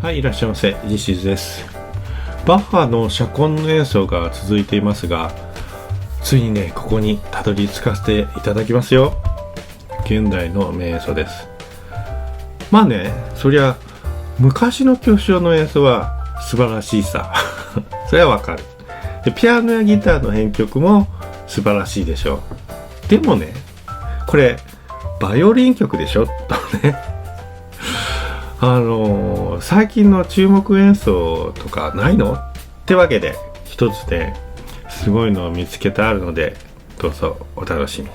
はい、いらっしゃいませ。This is です。バッハのシャコンの演奏が続いていますが、ついにね、ここにたどり着かせていただきますよ。現代の名演奏です。まあね、そりゃ昔の巨匠の演奏は素晴らしいさ。それはわかる。で、ピアノやギターの編曲も素晴らしいでしょう。でもね、これバイオリン曲でしょとね。最近の注目演奏とかないのってわけで、一つですごいのを見つけてあるので、どうぞお楽しみに。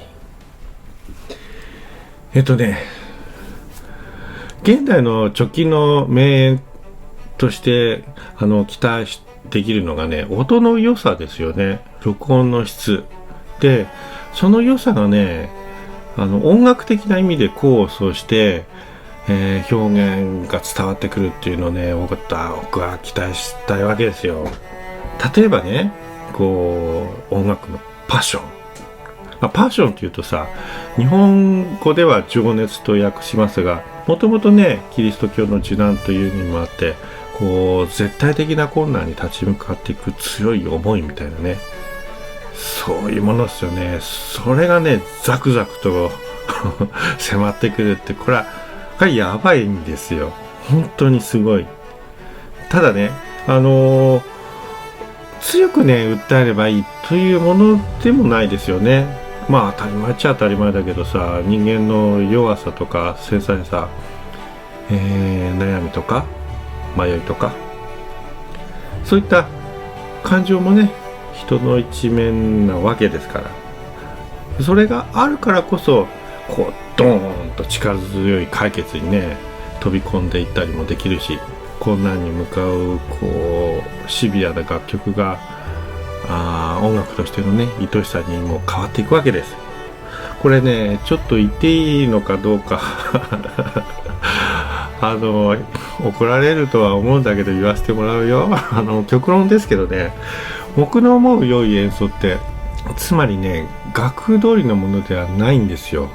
現代の直近の名演として期待できるのがね、音の良さですよね。録音の質で、その良さがね、音楽的な意味で功を奏して、表現が伝わってくるっていうのをね、僕は期待したいわけですよ。例えばね、こう音楽のパッション、パッションっていうとさ、日本語では情熱と訳しますが、もともとね、キリスト教の受難という意味もあって、こう絶対的な困難に立ち向かっていく強い思いみたいなね、そういうものですよね。それがね、ザクザクと迫ってくるって、これはやばいんですよ。本当にすごい。ただね、強くね訴えればいいというものでもないですよね。まあ当たり前っちゃ当たり前だけどさ、人間の弱さとか繊細さ、悩みとか迷いとか、そういった感情もね、人の一面なわけですから、それがあるからこそ、こうドーンと力強い解決にね飛び込んでいったりもできるし、困難に向かうこうシビアな楽曲が音楽としてのね愛しさにも変わっていくわけです。これね、ちょっと言っていいのかどうか怒られるとは思うんだけど言わせてもらうよ。極論ですけどね、僕の思う良い演奏って、つまりね、楽譜通りのものではないんですよ。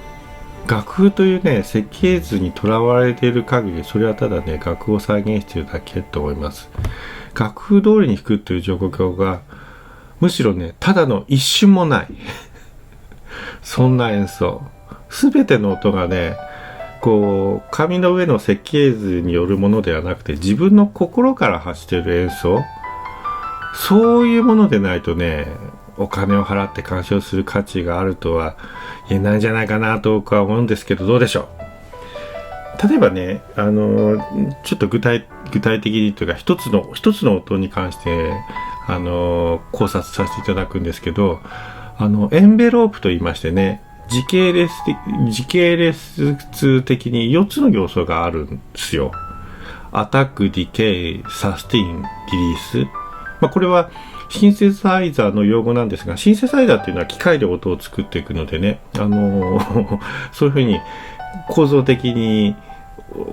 楽譜というね、設計図にとらわれている限り、それはただね、楽譜を再現しているだけと思います。楽譜通りに弾くという状況が、むしろね、ただの一瞬もない。そんな演奏。すべての音がね、こう、紙の上の設計図によるものではなくて、自分の心から発している演奏。そういうものでないとね、お金を払って鑑賞する価値があるとは言えないんじゃないかなと僕は思うんですけど、どうでしょう。例えばね、ちょっと具体的にというか、一つの音に関して考察させていただくんですけど、エンベロープと言いましてね、時系列的に4つの要素があるんですよ。アタック、ディケイ、サスティン、リリース。これはシンセサイザーの用語なんですが、シンセサイザーっていうのは機械で音を作っていくのでね、そういうふうに構造的に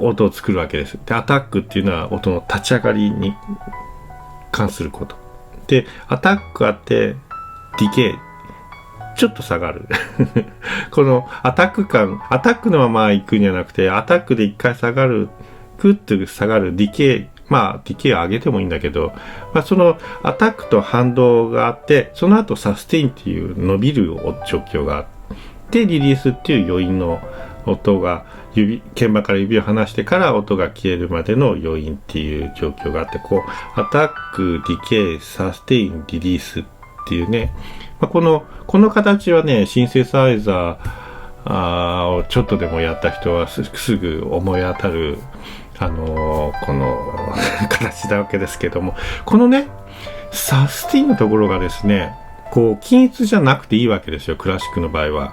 音を作るわけです。で、アタックっていうのは音の立ち上がりに関すること。で、アタックあって、ディケイ、ちょっと下がる。このアタックのまま行くんじゃなくて、アタックで一回下がる、グッと下がるディケイ、ディケイを上げてもいいんだけど、そのアタックと反動があって、その後サステインっていう伸びる状況があって、リリースっていう余韻の音が鍵盤から指を離してから音が消えるまでの余韻っていう状況があって、こうアタック、ディケイ、サステイン、リリースっていうね、この形はね、シンセサイザーをちょっとでもやった人はすぐ思い当たるこの形なわけですけども、このねサスティンのところがですね、こう均一じゃなくていいわけですよ、クラシックの場合は。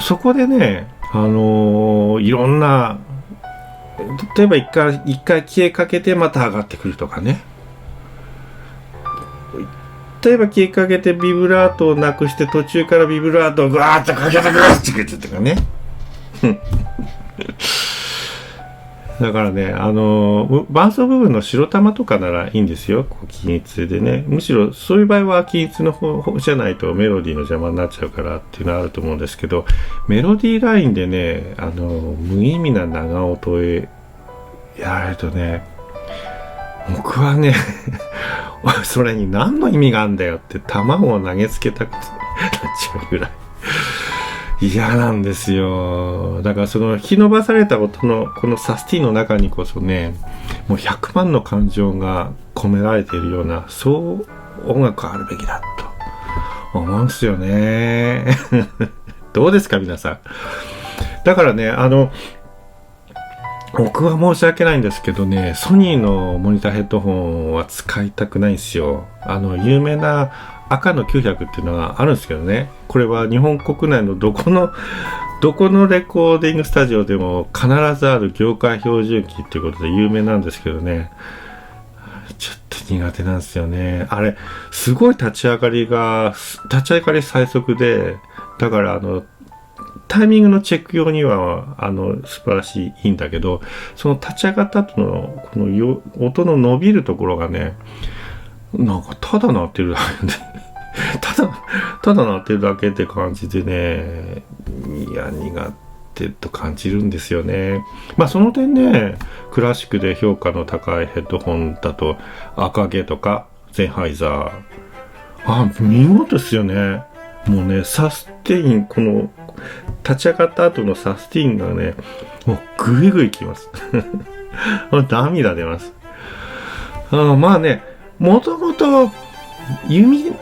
そこでね、いろんな、例えば一回消えかけてまた上がってくるとかね、例えば消えかけてビブラートをなくして途中からビブラートをガーッとかけてくるとかね。だからね、伴奏部分の白玉とかならいいんですよ、均一でね。むしろそういう場合は均一の方じゃないとメロディーの邪魔になっちゃうからっていうのはあると思うんですけど、メロディーラインでね、無意味な長音をやられるとね、僕はねそれに何の意味があるんだよって卵を投げつけたくなっちゃうぐらい嫌なんですよ。だからその引き伸ばされた音のこのサスティンの中にこそね、もう100万の感情が込められているような、そう音楽があるべきだと思うんですよねどうですか皆さん。だからね、僕は申し訳ないんですけどね、ソニーのモニターヘッドホンは使いたくないんですよ。有名な赤の900っていうのがあるんですけどね、これは日本国内のどこのレコーディングスタジオでも必ずある業界標準機っていうことで有名なんですけどね、ちょっと苦手なんですよね。あれすごい立ち上がり最速で、だからタイミングのチェック用には素晴らしいんだけど、その立ち上がった後のこの音の伸びるところがね、なんかただ鳴ってるだけでただ鳴ってるだけって感じでね、いや苦手と感じるんですよね。まあその点ね、クラシックで評価の高いヘッドホンだと赤毛とかゼンハイザー、見事ですよね。もうね、サステイン、この立ち上がった後のサステインがね、もうグイグイきます涙出ます。まあね、もともと弓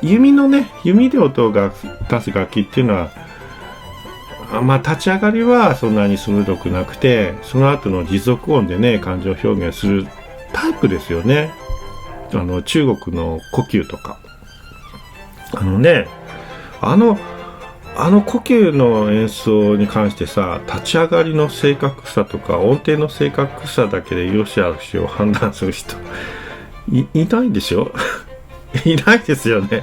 で音が出す楽器っていうのは、まあ立ち上がりはそんなに鋭くなくて、その後の持続音でね感情表現するタイプですよね。中国の呼吸とか、呼吸の演奏に関してさ、立ち上がりの正確さとか音程の正確さだけで良し悪しを判断する人いないんでしょいないですよねい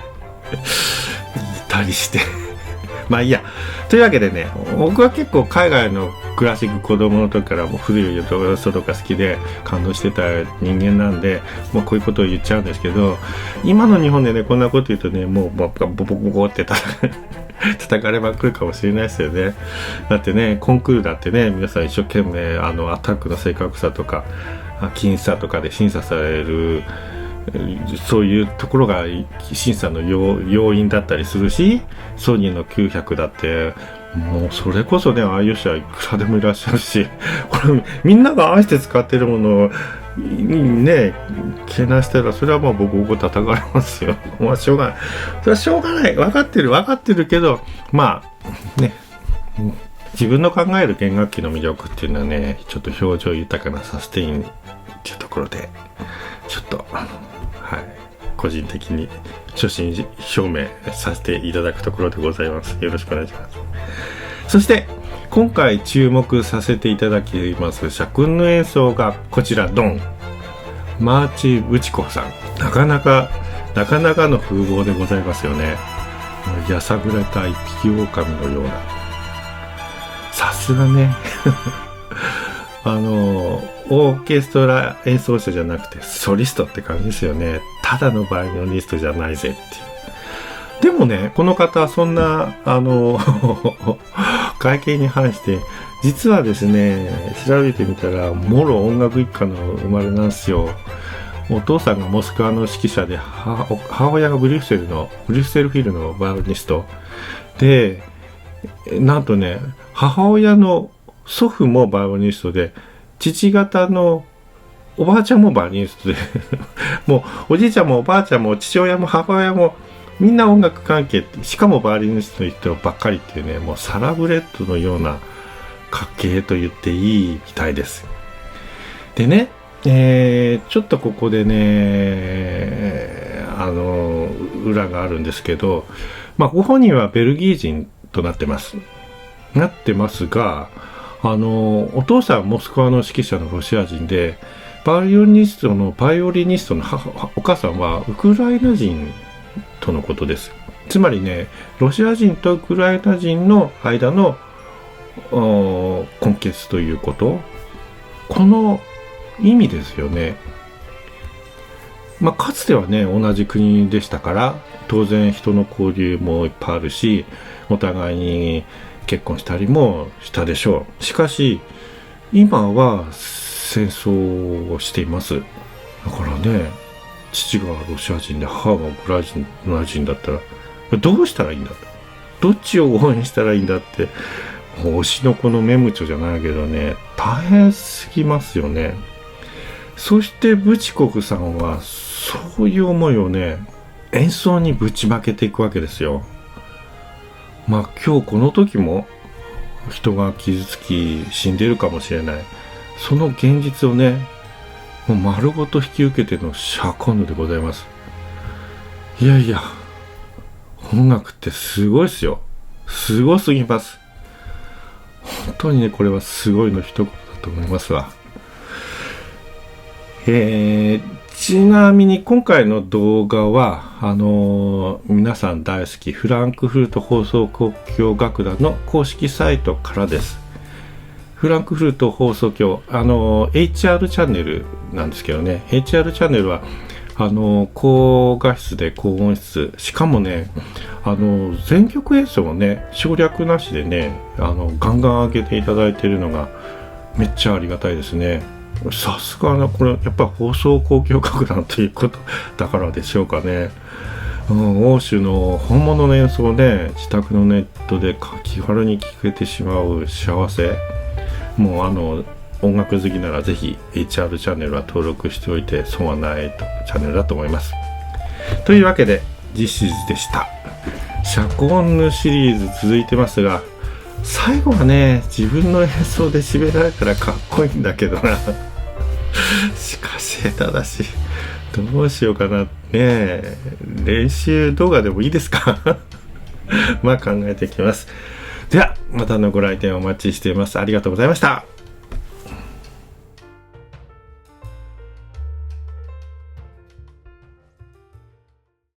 たりしてまあいいや。というわけでね、僕は結構海外のクラシック子供の時からもう古い要素とか好きで感動してた人間なんで、もうこういうことを言っちゃうんですけど、今の日本でねこんなこと言うとね、もうボコボコって叩かれまくるかもしれないですよね。だってね、コンクールだってね、皆さん一生懸命アタックの正確さとか僅差とかで審査される、そういうところが審査の要因だったりするし、ソニーの900だってもうそれこそね、ああいう人はいくらでもいらっしゃるし、これみんなが愛して使ってるものをねけなしたら、それはもうボコボコ叩かれますよまあしょうがない、それはしょうがない、分かってるけど、まあね、自分の考える弦楽器の魅力っていうのはね、ちょっと表情豊かなサステインっていうところでちょっと個人的に初心表明させていただくところでございます。よろしくお願いします。そして今回注目させていただきます社訓の演奏がこちら、ドン、マーチ・ブチコさん。なかなかの風貌でございますよね。やさぐれた一匹狼のような、さすがねオーケストラ演奏者じゃなくてソリストって感じですよね。ただのバイオリニストじゃないぜっていう。でもね、この方はそんな外見に反して実はですね、調べてみたらもろ音楽一家の生まれなんですよ。お父さんがモスクワの指揮者で、母親がブリュッセルフィルのバイオリニストで、なんとね、母親の祖父もバイオリニストで、父方のおばあちゃんもバイオリニストでもうおじいちゃんもおばあちゃんも父親も母親もみんな音楽関係、しかもバイオリニストの人ばっかりっていうね、もうサラブレッドのような家系と言っていいみたいです。でね、ちょっとここでね、裏があるんですけど、まあご本人はベルギー人となってますが、お父さんはモスクワの指揮者のロシア人で、バイオリニストのお母さんはウクライナ人とのことです。つまりね、ロシア人とウクライナ人の間の根血ということ、この意味ですよね。まあかつてはね、同じ国でしたから当然人の交流もいっぱいあるし、お互いに結婚したりもしたでしょう。しかし今は戦争をしています。だからね、父がロシア人で母がウクライナ人だったらどうしたらいいんだ、どっちを応援したらいいんだって、推しの子のメムチョじゃないけどね、大変すぎますよね。そしてブチコフさんはそういう思いをね、演奏にぶちまけていくわけですよ。まあ今日この時も人が傷つき死んでいるかもしれない、その現実をね、もう丸ごと引き受けてのシャコンヌでございます。いやいや、音楽ってすごいですよ。すごすぎます。本当にね、これはすごいの一言だと思いますわ。ちなみに今回の動画は皆さん大好きフランクフルト放送交響楽団の公式サイトからです。フランクフルト放送局HR チャンネルなんですけどね、 HR チャンネルは高画質で高音質、しかもね全曲演奏をね省略なしでねガンガン上げていただいているのがめっちゃありがたいですね。さすがな、これやっぱ放送交響楽団ということだからでしょうかね。欧州の本物の演奏をね自宅のネットで気軽に聴けてしまう幸せ、もう音楽好きならぜひ HR チャンネルは登録しておいて損はないチャンネルだと思います。というわけで This is でした。シャコンヌシリーズ続いてますが、最後はね自分の演奏で締められたらかっこいいんだけどなしかし下手だし、どうしようかなね。練習動画でもいいですかまあ考えていきます。ではまたのご来店お待ちしています。ありがとうございました。